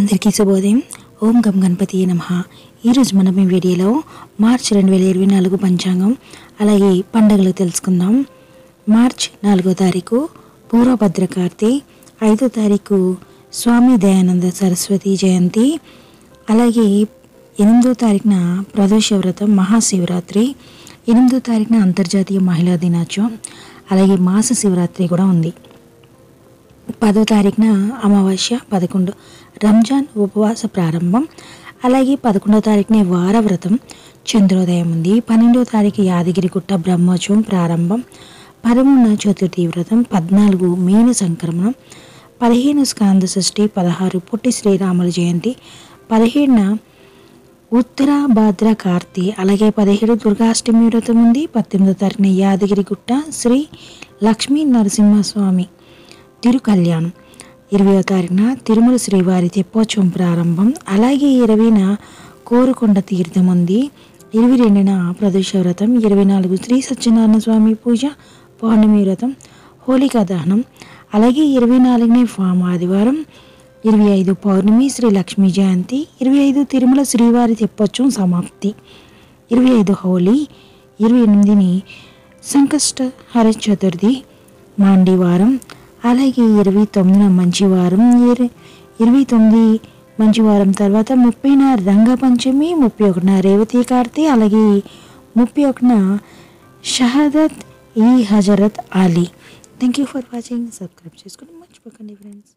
అందరికీ శుభోదయం. ఓం గం గణపతి నమః. ఈరోజు మనం ఈ వీడియోలో మార్చ్ 2024 పంచాంగం అలాగే పండుగలు తెలుసుకుందాం. మార్చ్ 4వ తారీఖు పూర్వభద్రకార్తి, 5వ తారీఖు స్వామి దయానంద సరస్వతి జయంతి, అలాగే 8వ తారీఖున ప్రదోష వ్రతం మహాశివరాత్రి, 8వ తారీఖున అంతర్జాతీయ మహిళా దినోత్సవం, అలాగే మాస శివరాత్రి కూడా ఉంది. 10వ తారీఖున అమావాస్య, 11 రంజాన్ ఉపవాస ప్రారంభం, అలాగే 11వ తారీఖునే వారవ్రతం చంద్రోదయం ఉంది. 12వ తారీఖు యాదగిరిగుట్ట బ్రహ్మోత్సవం ప్రారంభం, 13న చతుర్థి వ్రతం, 14 మీన సంక్రమణం, 15 స్కాంద షష్ఠి, 16 పుట్టి శ్రీరాముల జయంతి, 17న ఉత్తరాభాద్ర కార్తీ, అలాగే 17 దుర్గాష్టమి వ్రతం ఉంది. 18వ తారీఖున యాదగిరిగుట్ట శ్రీ లక్ష్మీ నరసింహస్వామి తిరుకళ్యాణం, 20వ తారీఖున తిరుమల శ్రీవారి తెప్పోత్సవం ప్రారంభం, అలాగే 20న కోరుకొండ తీర్థం ఉంది. 22న ప్రదోష వ్రతం, 24 శ్రీ సత్యనారాయణ స్వామి పూజ పౌర్ణమి వ్రతం హోళికా దహనం, అలాగే 24నే ఫామ్ ఆదివారం, 25 పౌర్ణమి శ్రీ లక్ష్మీ జయంతి, 25 తిరుమల శ్రీవారి తెప్పోత్సవం సమాప్తి, 25 హోలీ, 28ని సంకష్ట హర చతుర్థి మాండివారం, అలాగే 29న మంచివారం, 29 మంచివారం తర్వాత 30న రంగపంచమి, 31న రేవతి కార్తీ, అలాగే 31న షహదత్ ఈ Hazrat Ali. Thank you for watching. Subscribe చేసుకోండి మర్చిపోకండి ఫ్రెండ్స్.